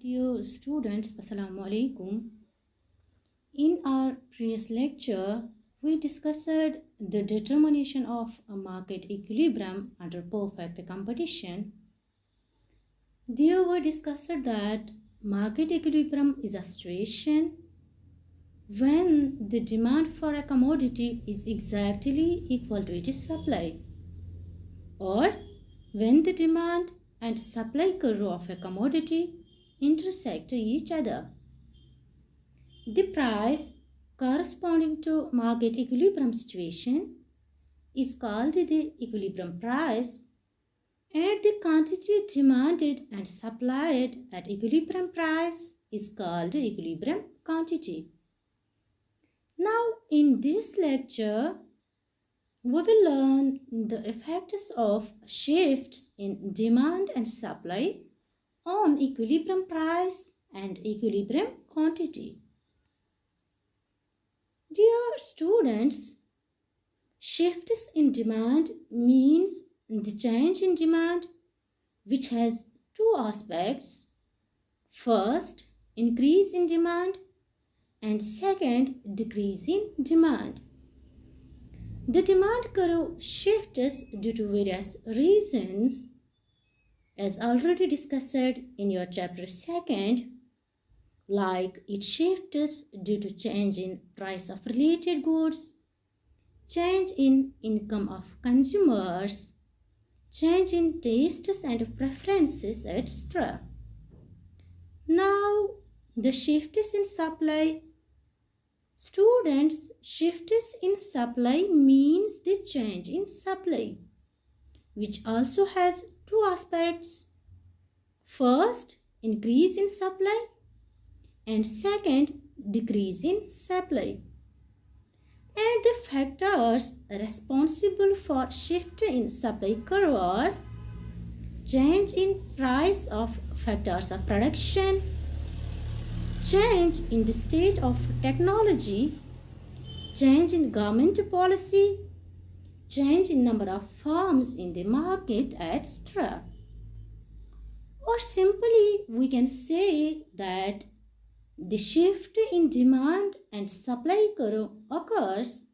Dear students, Assalamu alaikum. In our previous lecture, we discussed the determination of a market equilibrium under perfect competition. There we discussed that market equilibrium is a situation when the demand for a commodity is exactly equal to its supply, or when the demand and supply curve of a commodity intersect each other. The price corresponding to market equilibrium situation is called the equilibrium price, and the quantity demanded and supplied at equilibrium price is called equilibrium quantity. Now in this lecture, we will learn the effects of shifts in demand and supply on equilibrium price and equilibrium quantity. Dear students, shifts in demand means the change in demand which has two aspects. First, increase in demand, and second, decrease in demand. The demand curve shifts due to various reasons as already discussed in your chapter 2, like it shifts due to change in price of related goods, change in income of consumers, change in tastes and preferences, etc. Now, the shifts in supply. Students, shifts in supply means the change in supply, which also has two aspects. First, increase in supply, and second, decrease in supply. And the factors responsible for shift in supply curve are change in price of factors of production, change in the state of technology, change in government policy, change in number of firms in the market, etc. Or simply we can say that the shift in demand and supply curve occurs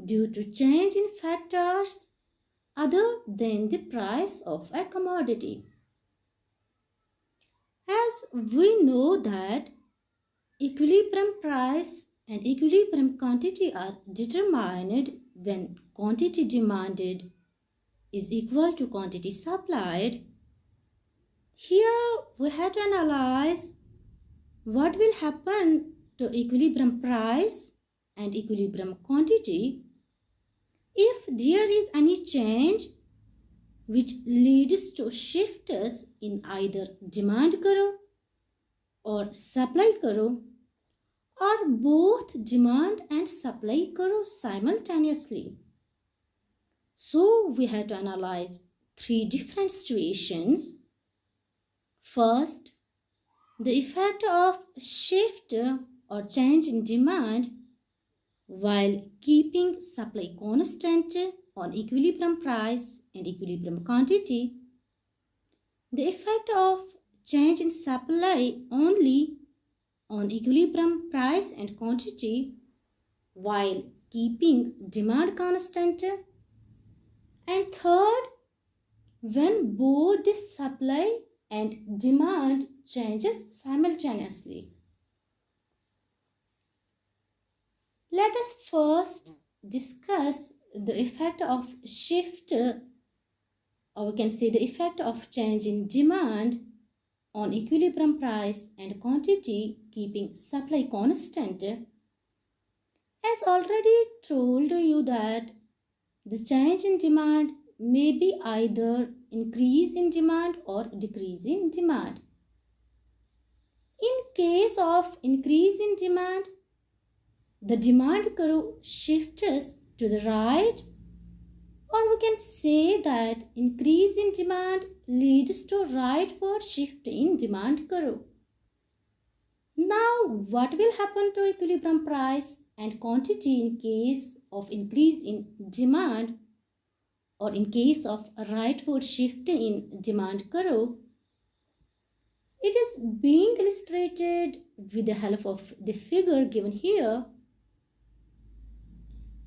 due to change in factors other than the price of a commodity. As we know that equilibrium price and equilibrium quantity are determined when quantity demanded is equal to quantity supplied. Here we have to analyze what will happen to equilibrium price and equilibrium quantity if there is any change which leads to shifts in either demand curve or supply curve, or both demand and supply curve simultaneously. So we have to analyze three different situations. First, the effect of shift or change in demand while keeping supply constant on equilibrium price and equilibrium quantity. The effect of change in supply only on equilibrium price and quantity while keeping demand constant. And third, when both the supply and demand changes simultaneously. Let us first discuss the effect of shift, or we can say the effect of change in demand on equilibrium price and quantity keeping supply constant. As already told you that the change in demand may be either increase in demand or decrease in demand. In case of increase in demand, the demand curve shifts to the right, or we can say that increase in demand leads to rightward shift in demand curve. Now, what will happen to equilibrium price and quantity in case of increase in demand or in case of a rightward shift in demand curve? It is being illustrated with the help of the figure given here.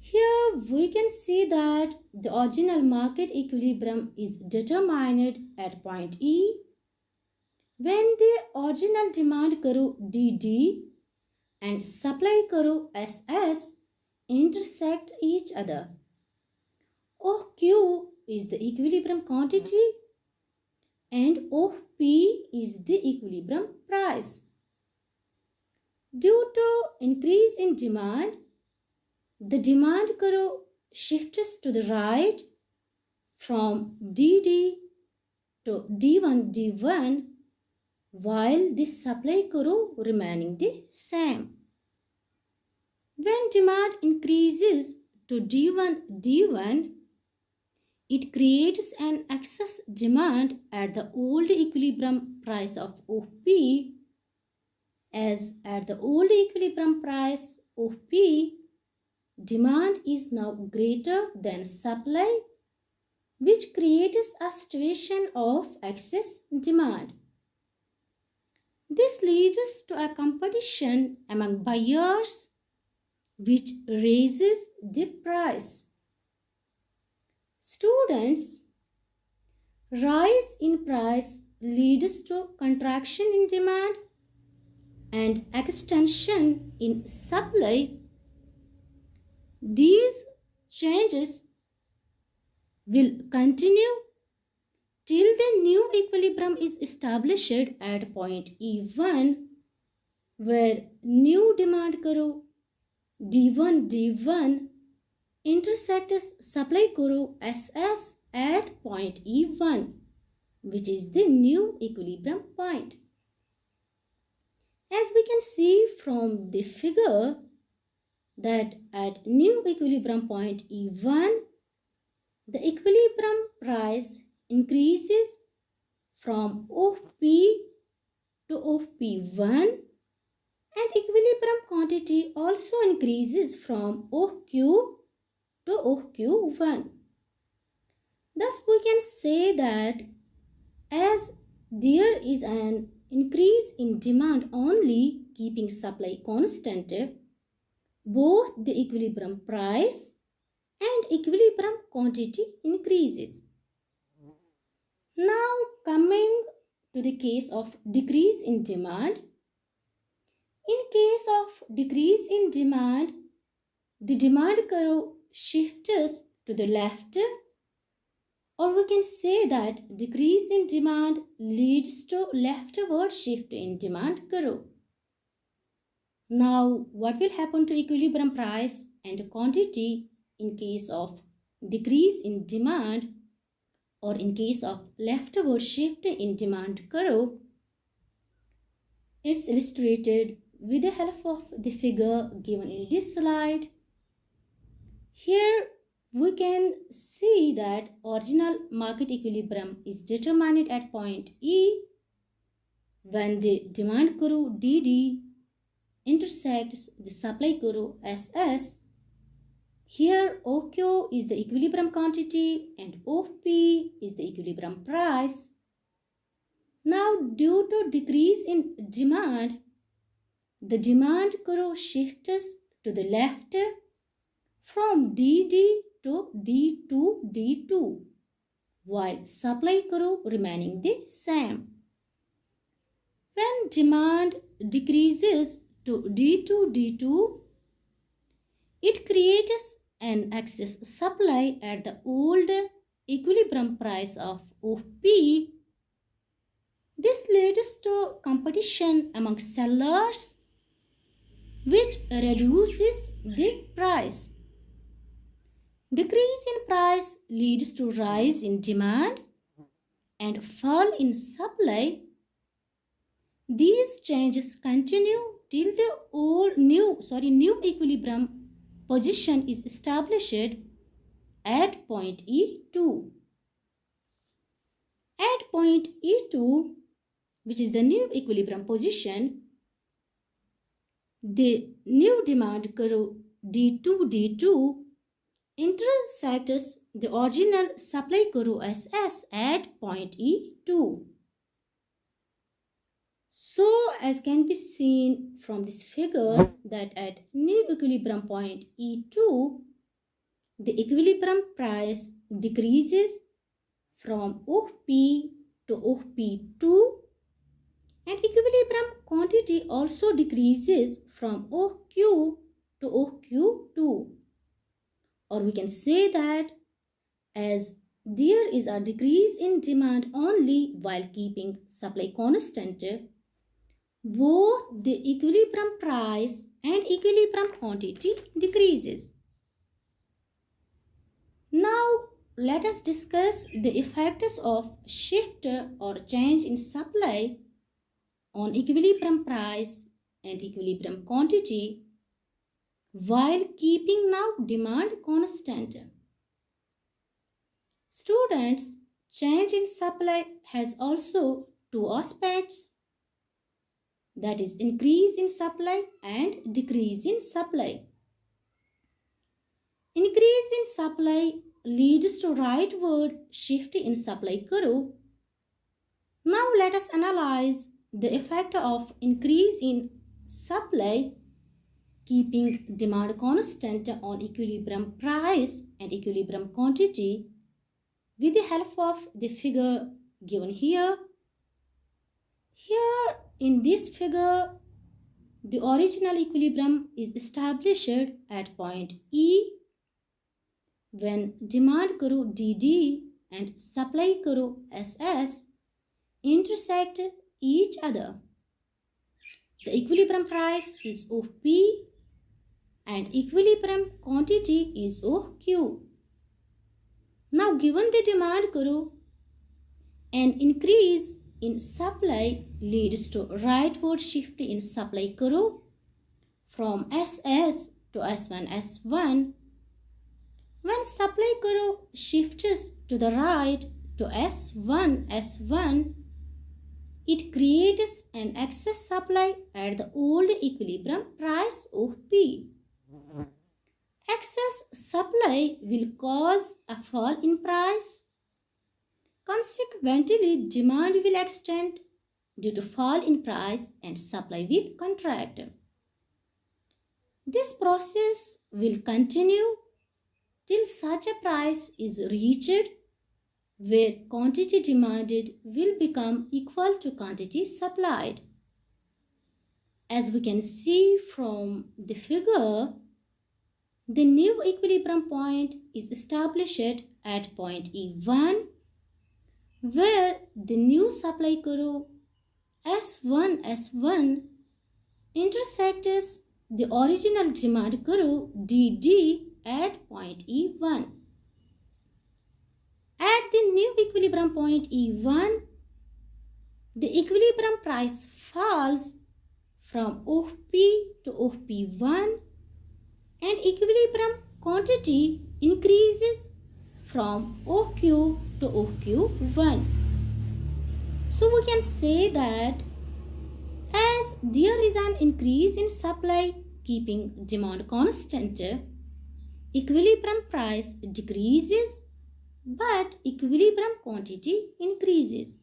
Here we can see that the original market equilibrium is determined at point E when the original demand curve DD and supply curve SS intersect each other. OQ is the equilibrium quantity and OP is the equilibrium price. Due to increase in demand, the demand curve shifts to the right from DD to D1 while the supply curve remaining the same. When demand increases to D1, it creates an excess demand at the old equilibrium price of OP, as at the old equilibrium price OP, demand is now greater than supply, which creates a situation of excess demand. This leads to a competition among buyers, which raises the price. Students, rise in price leads to contraction in demand and extension in supply. These changes will continue till the new equilibrium is established at point E1, where new demand curve D1 intersects supply curve SS at point E1, which is the new equilibrium point. As we can see from the figure that at new equilibrium point E1, the equilibrium price increases from OP to OP1 and equilibrium quantity also increases from OQ to OQ1. Thus we can say that as there is an increase in demand only keeping supply constant, both the equilibrium price and equilibrium quantity increases. Now coming to the case of decrease in demand. In case of decrease in demand, the demand curve shifts to the left, or we can say that decrease in demand leads to leftward shift in demand curve. Now, what will happen to equilibrium price and quantity in case of decrease in demand or in case of leftward shift in demand curve? It's illustrated with the help of the figure given in this slide. Here we can see that original market equilibrium is determined at point E when the demand curve DD intersects the supply curve SS. Here OQ is the equilibrium quantity and OP is the equilibrium price. Now due to decrease in demand, the demand curve shifts to the left from DD to D2, while supply curve remaining the same. When demand decreases to D2, it creates an excess supply at the old equilibrium price of OP. This leads to competition among sellers, which reduces the price. Decrease in price leads to rise in demand and fall in supply. These changes continue till the new equilibrium position is established at point E2. At point E2, which is the new equilibrium position, the new demand curve D2 intersects the original supply curve SS at point E2. So as can be seen from this figure that at new equilibrium point E2, the equilibrium price decreases from OP to OP2, and equilibrium quantity also decreases from OQ to OQ2. Or we can say that as there is a decrease in demand only while keeping supply constant, both the equilibrium price and equilibrium quantity decreases. Now let us discuss the effects of shift or change in supply on equilibrium price and equilibrium quantity while keeping now demand constant. Students, change in supply has also two aspects, that is increase in supply and decrease in supply. Increase in supply leads to rightward shift in supply curve. Now let us analyze the effect of increase in supply keeping demand constant on equilibrium price and equilibrium quantity with the help of the figure given here. Here in this figure, the original equilibrium is established at point E when demand curve DD and supply curve SS intersect each other. The equilibrium price is OP and equilibrium quantity is OQ. Now given the demand curve, an increase in supply leads to rightward shift in supply curve from SS to S1S1. When supply curve shifts to the right to S1S1, it creates an excess supply at the old equilibrium price of P. Excess supply will cause a fall in price. Consequently, demand will extend due to fall in price and supply will contract. This process will continue till such a price is reached where quantity demanded will become equal to quantity supplied. As we can see from the figure, the new equilibrium point is established at point E1 where the new supply curve S1S1 intersects the original demand curve DD at point E1. At the new equilibrium point E1, the equilibrium price falls from OP to OP1 and equilibrium quantity increases from OQ to OQ1. So we can say that as there is an increase in supply keeping demand constant, equilibrium price decreases but equilibrium quantity increases.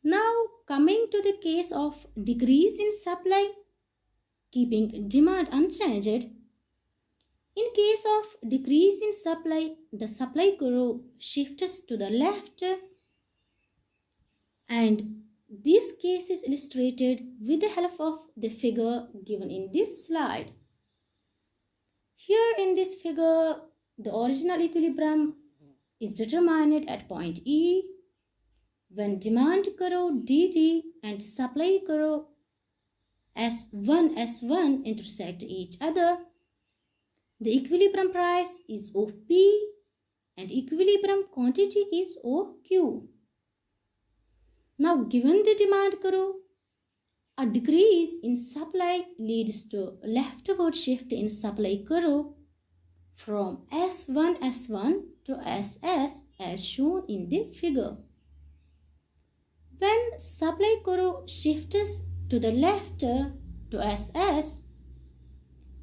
Now coming to the case of decrease in supply keeping demand unchanged. In case of decrease in supply, the supply curve shifts to the left, and this case is illustrated with the help of the figure given in this slide. Here in this figure, the original equilibrium is determined at point E when demand curve DD and supply curve S1 intersect each other. The equilibrium price is OP and equilibrium quantity is OQ. Now given the demand curve, a decrease in supply leads to leftward shift in supply curve from S1 to SS as shown in the figure. When supply curve shifts to the left to SS,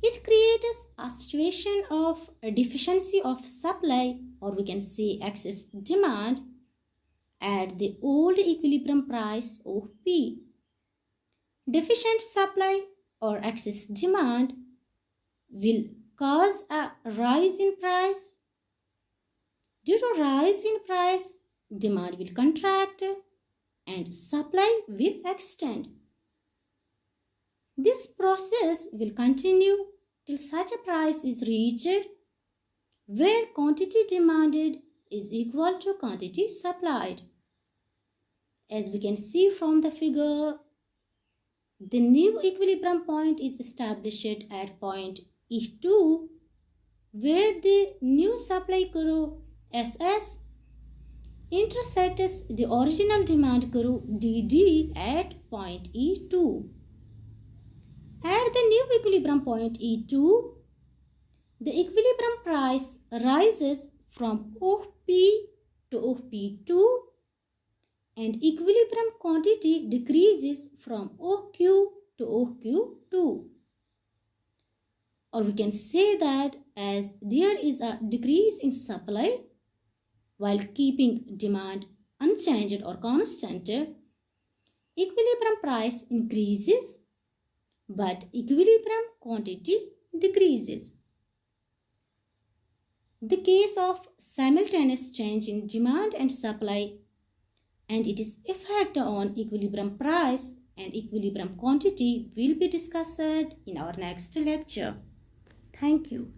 it creates a situation of a deficiency of supply, or we can say excess demand, at the old equilibrium price of P. Deficient supply or excess demand will cause a rise in price. Due to rise in price, demand will contract and supply will extend. This process will continue till such a price is reached where quantity demanded is equal to quantity supplied. As we can see from the figure, the new equilibrium point is established at point E2 where the new supply curve SS intersects the original demand curve DD at point E2. At the new equilibrium point E2, the equilibrium price rises from OP to OP2 and equilibrium quantity decreases from OQ to OQ2. Or we can say that as there is a decrease in supply while keeping demand unchanged or constant, equilibrium price increases but equilibrium quantity decreases. The case of simultaneous change in demand and supply and its effect on equilibrium price and equilibrium quantity will be discussed in our next lecture. Thank you.